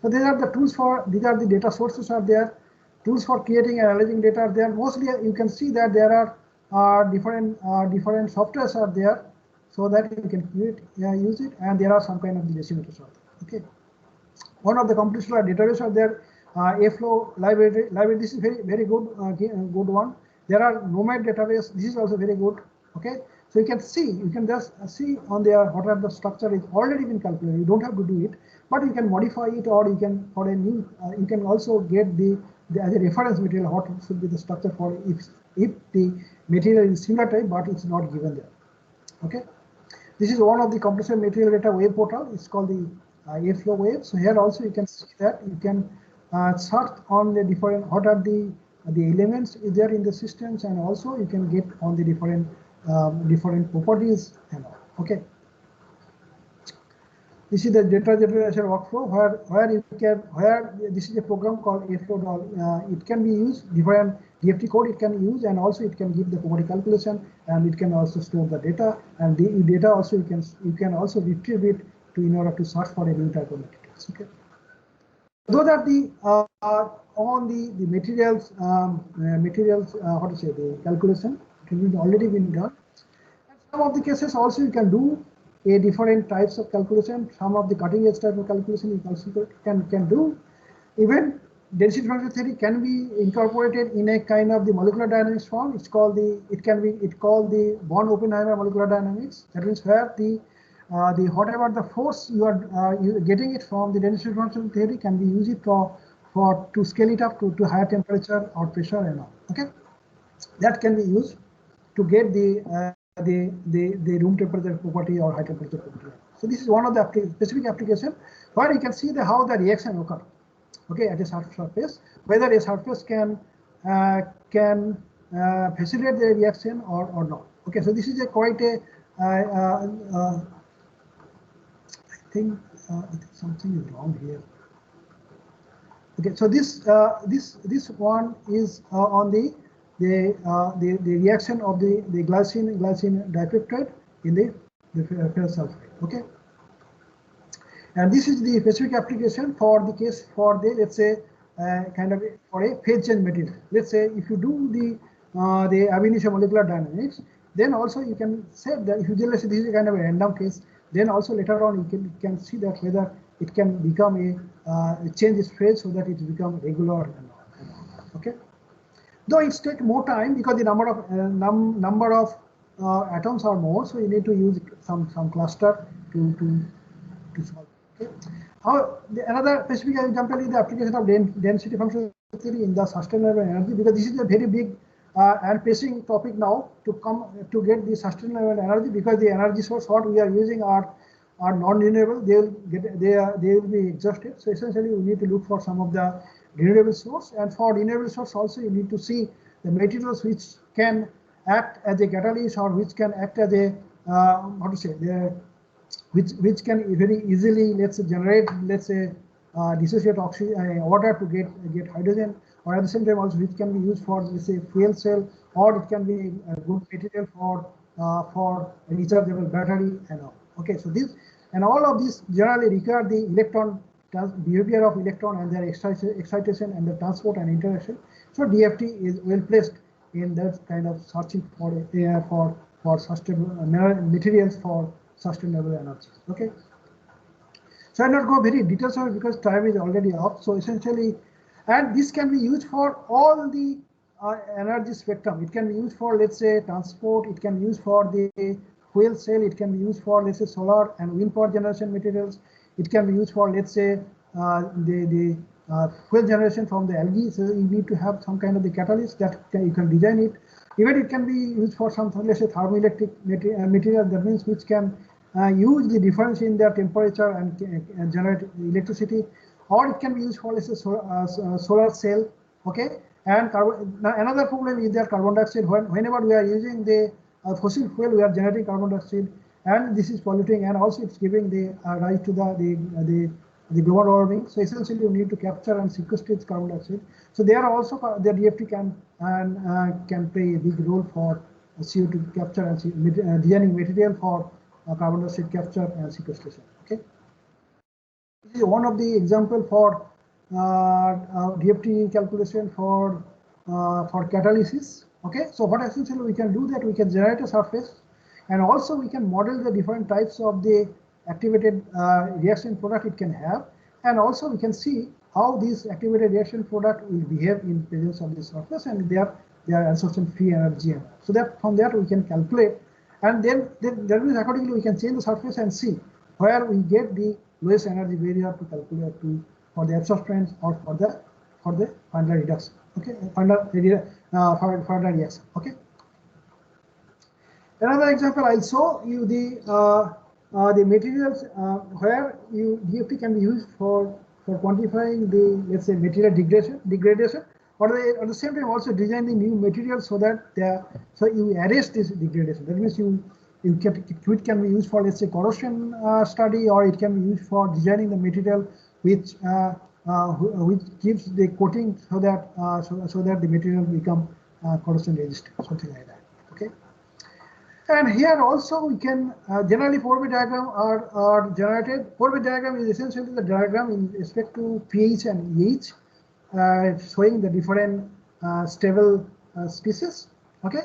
So these are the tools for, these are the data sources are there. Tools for creating and analyzing data are there. Mostly you can see that there are different softwares are there, so that you can create, use it, and there are some kind of estimators out there. Okay. One of the computational database are there, Airflow library. This is very good, good one. There are Nomad database. This is also very good. Okay. So you can see, you can just see on there what are the structure is already been calculated. You don't have to do it, but you can modify it, or you can for a new. You can also get the as a reference material what should be the structure for if the material is similar type but it's not given there. Okay. This is one of the computational material data web portal. It's called the Airflow web. So here also you can see that you can search on the different what are the elements there in the systems, and also you can get on the different properties and all. Okay. This is the data generation workflow where this is a program called Airflow. It can be used different DFT code it can use, and also it can give the property calculation, and it can also store the data, and the data also you can also retrieve it in order to search for a new type of materials. Okay. Those are the on the materials how to say the calculation. It has already been done. And some of the cases also you can do a different types of calculation. Some of the cutting edge type of calculation you also can do. Even density transfer theory can be incorporated in a kind of the molecular dynamics form. It's called the Born-Oppenheimer molecular dynamics. That means where the whatever the force you are getting it from the density transfer theory can be used to scale it up to higher temperature or pressure and all. Okay, that can be used to get the the room temperature property or high temperature property. So this is one of the specific application where you can see how the reaction occur. Okay, at a surface, whether a surface can facilitate the reaction or not. Okay, so this is a quite a I think something is wrong here. Okay, so this one is on the reaction of the glycine dipeptide in the ferrous sulfide. Okay, and this is the specific application for the case for the, let's say, kind of for a phase change material. Let's say if you do the ab initio molecular dynamics, then also you can say that if you just say this is a kind of a random case, then also later on you can see that whether it can become a change its phase so that it become regular and all. Okay, though it takes more time because the number of atoms are more, so you need to use some cluster to solve. Okay. Another specific example is the application of density function theory in the sustainable energy, because this is a very big and pressing topic now to get the sustainable energy, because the energy source what we are using are non-renewable. They will be exhausted. So essentially, we need to look for some of the renewable source, and for renewable source also you need to see the materials which can act as a catalyst or which can act as a how to say which can very easily, let's say, generate, let's say, dissociate oxygen water to get hydrogen, or at the same time also which can be used for, let's say, fuel cell, or it can be a good material for rechargeable battery and all. Okay, so this and all of these generally require the electron behavior of electron and their excitation and the transport and interaction. So DFT is well placed in that kind of searching for sustainable materials for sustainable energy. Okay, so I'll not go very details on it because time is already up. So essentially, and this can be used for all the energy spectrum. It can be used for, let's say, transport. It can be used for the fuel cell. It can be used for, let's say, solar and wind power generation materials. It can be used for, let's say, the fuel generation from the algae. So you need to have some kind of the catalyst that you can design it. Even it can be used for something, let's say, thermoelectric material. That means which can use the difference in their temperature and generate electricity, or it can be used for, let's say, solar cell. Okay, and another problem is that carbon dioxide. Whenever we are using the fossil fuel, we are generating carbon dioxide, and this is polluting, and also it's giving the rise to the global warming. So essentially, you need to capture and sequestrate carbon dioxide. So there are also the DFT can play a big role for CO2 capture and designing material for carbon dioxide capture and sequestration. Okay, this is one of the example for DFT calculation for catalysis. Okay, so what essentially we can do that we can generate a surface, and also we can model the different types of the activated reaction product it can have, and also we can see how this activated reaction product will behave in presence of the surface and their absorption free energy. So that from that we can calculate, and then that means accordingly we can change the surface and see where we get the lowest energy barrier to calculate for the absorption or for the final reduction. Okay, final reaction. Okay. Another example, I'll show you the materials where DFT can be used for quantifying the, let's say, material degradation, or at the same time also design the new materials so that so you arrest this degradation. That means it can be used for, let's say, corrosion study, or it can be used for designing the material which gives the coating so that so that the material become corrosion resistant, something like that. Okay. And here also we can generally 4-bit diagram are generated. 4-bit diagram is essentially the diagram in respect to pH and EH, showing the different stable species. Okay.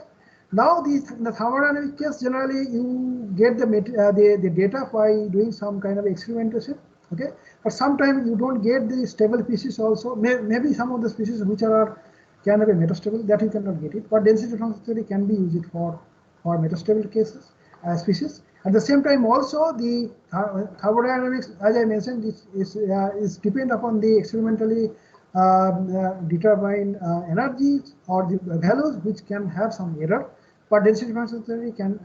Now in the thermodynamic case, generally you get the data by doing some kind of experimentation. Okay, but sometimes you don't get the stable species also. Maybe some of the species which are can be metastable, that you cannot get it. But density function theory can be used for metastable cases species. At the same time, also the thermodynamics, as I mentioned, is depend upon the experimentally determined energies or the values which can have some error. but density function theory can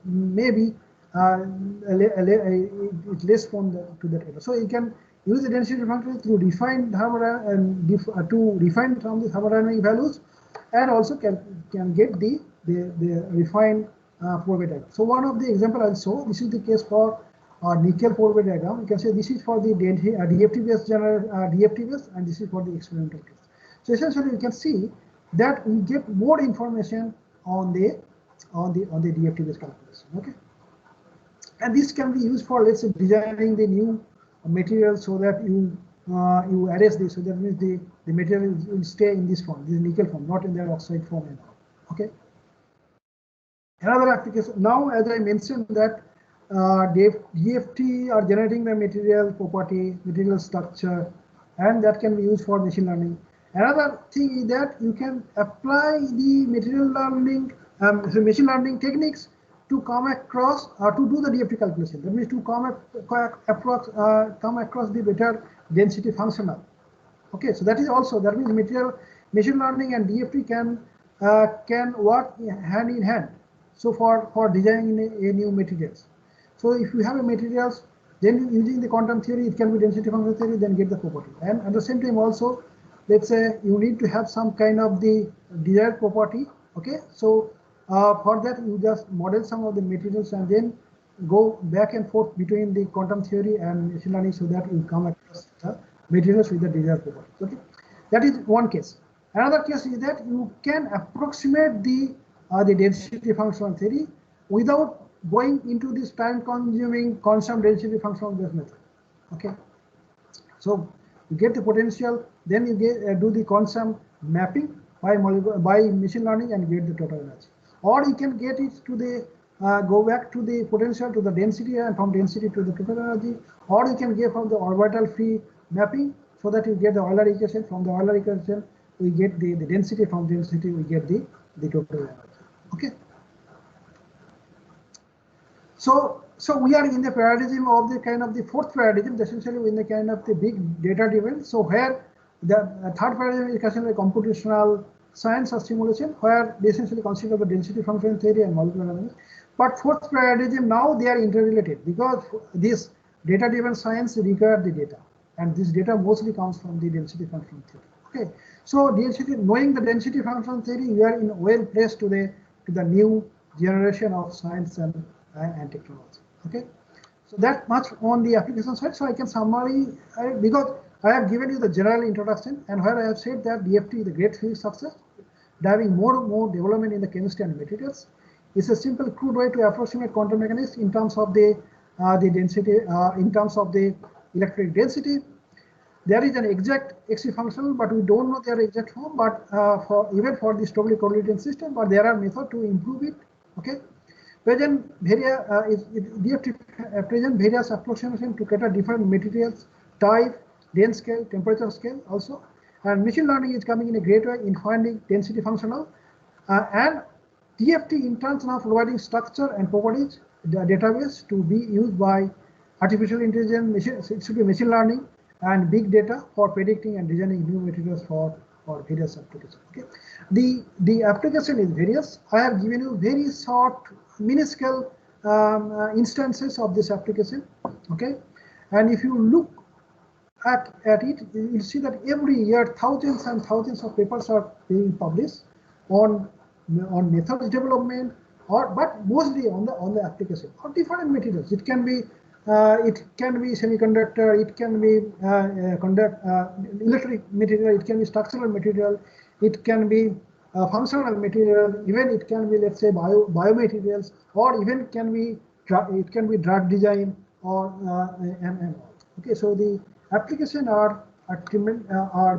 maybe it less prone to that error. So you can use the density function to refine to refine from the thermodynamic values, and also can get the refined 4-way diagram. So one of the example I saw, this is the case for nickel 4-way diagram. You can say this is for the DFT based DFT based, and this is for the experimental case. So essentially, you can see that we get more information on the DFT based calculation. Okay, and this can be used for, let's say, designing the new material so that you arrest this. So that means the material will stay in this form, this nickel form, not in their oxide form and all. Okay. Another application now, as I mentioned, that DFT are generating the material property, material structure, and that can be used for machine learning. Another thing is that you can apply the material learning, machine learning techniques to come across to do the DFT calculation. That means to come across the better density functional. Okay, so that is also, that means machine learning and DFT can work hand in hand. So for designing a new materials. So if you have a materials, then using the quantum theory, it can be density function theory, then get the property. And at the same time also, let's say you need to have some kind of the desired property. Okay, so for that you just model some of the materials and then go back and forth between the quantum theory and machine learning so that you come across the materials with the desired property. Okay, that is one case. Another case is that you can approximate the density functional theory without going into this time-consuming quantum density functional based method. Okay, so you get the potential, then you get do the quantum mapping by machine learning and get the total energy, or you can get it to the go back to the potential to the density and from density to the total energy, or you can get from the orbital free mapping so that you get the Euler equation. From the Euler equation we get the density, from density we get the total energy. Okay, so we are in the paradigm of the kind of the fourth paradigm, essentially in the kind of the big data driven. So where the third paradigm is essentially computational science or simulation, where they essentially consider the density function theory and molecular dynamics. But fourth paradigm, now they are interrelated because this data driven science requires the data, and this data mostly comes from the density function theory. Okay, so knowing the density function theory, you are in well placed to the new generation of science and technology. Okay, so that much on the application side. So I can summary because I have given you the general introduction, and where I have said that DFT is a great physics success, driving more and more development in the chemistry and materials. It's a simple, crude way to approximate quantum mechanics in terms of the density, in terms of the electric density. There is an exact XE functional, but we don't know their exact form. But even for the Stokely correlated system, but there are methods to improve it. Okay, present various approximation to cater different materials, type, dense scale, temperature scale also. And machine learning is coming in a great way in finding density functional, and DFT in terms of providing structure and properties, the database to be used by artificial intelligence, it should be machine learning and big data for predicting and designing new materials for various applications. Okay, the application is various. I have given you very short, minuscule instances of this application. Okay, and if you look at it, you see that every year thousands and thousands of papers are being published on methods development, but mostly on the application of different materials. It can be semiconductor, it can be electric material, it can be structural material, it can be functional material, even it can be, let's say, biomaterials, or even it can be drug design or and all. Okay, so the application are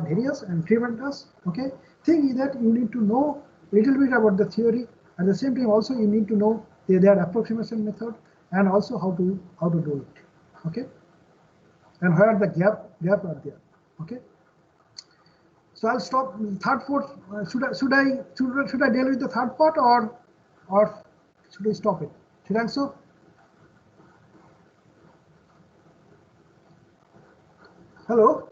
various and tremendous. Okay, thing is that you need to know little bit about the theory. At the same time, also you need to know their approximation method and also how to do it. Okay, and where the gap are there. Okay, so I'll stop. Third, fourth. Should I deal with the third part or should I stop it? Should I also? Hello.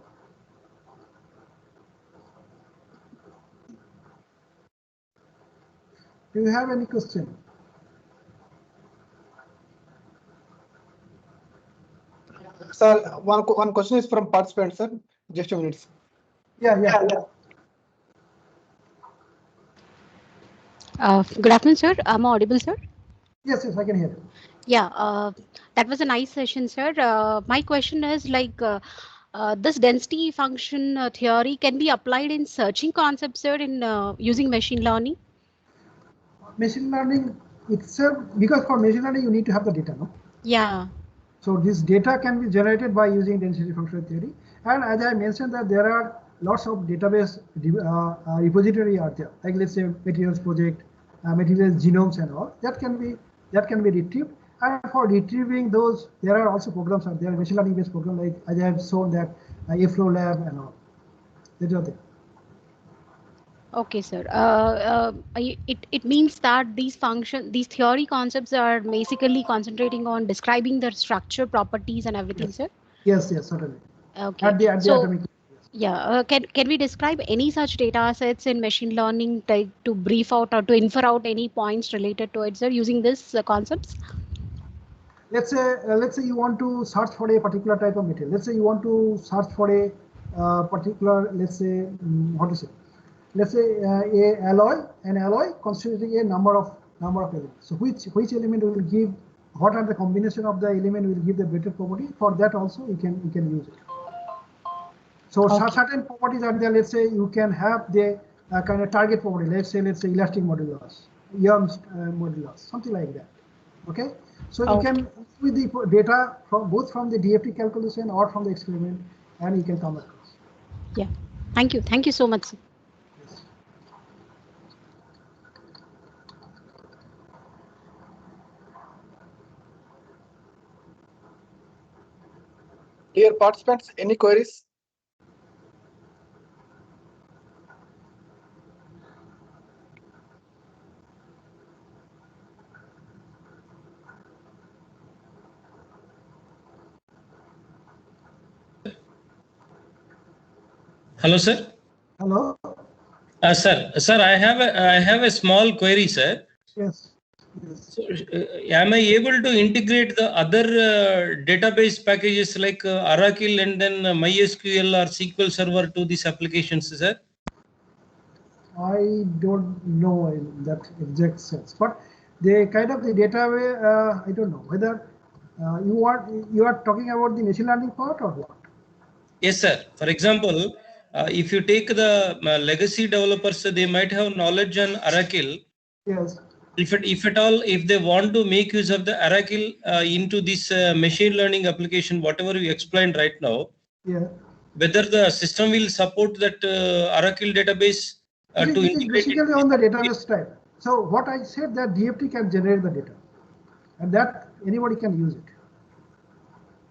Do you have any question? Sir, one question is from participant, sir. Just a minute. Yeah. Good afternoon, sir. Am I audible, sir? Yes, I can hear you. Yeah, that was a nice session, sir. My question is like this density function theory can be applied in searching concepts, sir, in using machine learning? Machine learning itself, because for machine learning you need to have the data, no? Yeah. So this data can be generated by using density function theory. And as I mentioned that there are lots of database repository out there, like let's say materials project, materials genomes and all, that can be retrieved. And for retrieving those, there are also programs out there, machine learning based program, like as I have shown that Aflow Lab and all. That are there. Okay, sir. It means that these theory concepts are basically concentrating on describing the structure, properties, and everything, sir. Yes, certainly. Okay. At the atomic. Yeah. Can we describe any such data sets in machine learning to brief out or to infer out any points related to it, sir, using these concepts? Let's say you want to search for a particular type of material. Let's say you want to search for a particular, let's say, what to say? Let's say an alloy constituting a number of elements. So which element will give, what are the combination of the element will give the better property? For that also you can use it. So certain properties are there. Let's say you can have the kind of target property. Let's say elastic modulus, Young's modulus, something like that. Okay. So you can with the data from both from the DFT calculation or from the experiment, and you can come across. Yeah. Thank you so much, sir. Yes. Dear participants, any queries? Hello, sir. Hello. Sir, I have a small query, sir. Yes. So, am I able to integrate the other database packages like Oracle and then MySQL or SQL Server to these applications, sir? I don't know in that exact sense, but the kind of the data, I don't know whether you are talking about the machine learning part or what? Yes, sir. For example, if you take the legacy developers, they might have knowledge on Oracle. Yes. If at all, if they want to make use of the Oracle into this machine learning application, whatever you explained right now, Yeah. whether the system will support that Oracle database to It is integrate basically it. on the database type. So what I said that DFT can generate the data, and that anybody can use it.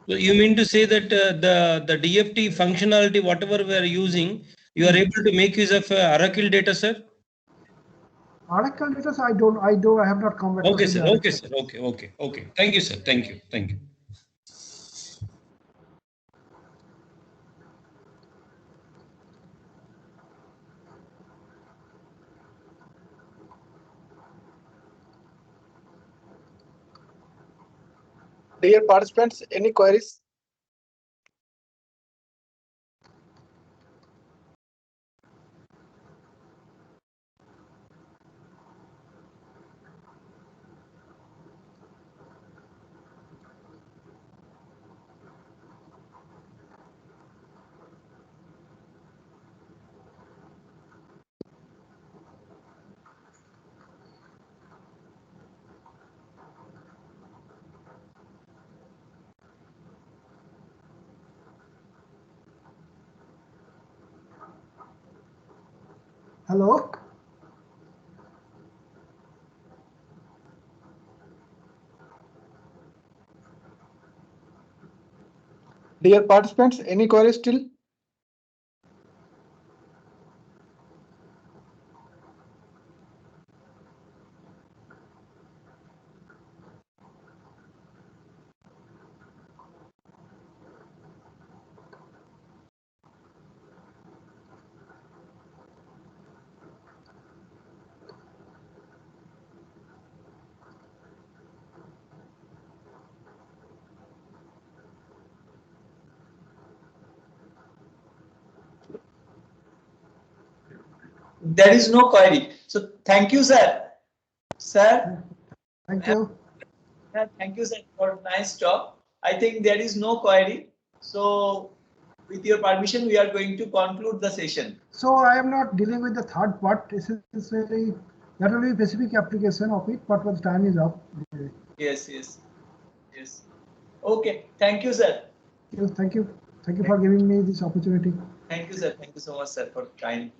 So you mean to say that the DFT functionality, whatever we are using, you are able to make use of Oracle data, sir? Oracle data, I have not come across. Okay, sir. Okay, sir. Okay. Thank you, sir. Thank you. Dear participants, any queries? Hello. Dear participants, any queries still? there is no query. So thank you, sir. Sir, Thank you. thank you, sir, for nice talk. I think there is no query. So with your permission, we are going to conclude the session. So I am not dealing with the third part. Essentially, that will be specific application of it, but the time is up. Yes, yes, yes. Okay. Thank you, sir. Thank you. Thank you for giving me this opportunity. Thank you, sir. Thank you so much, sir, for time.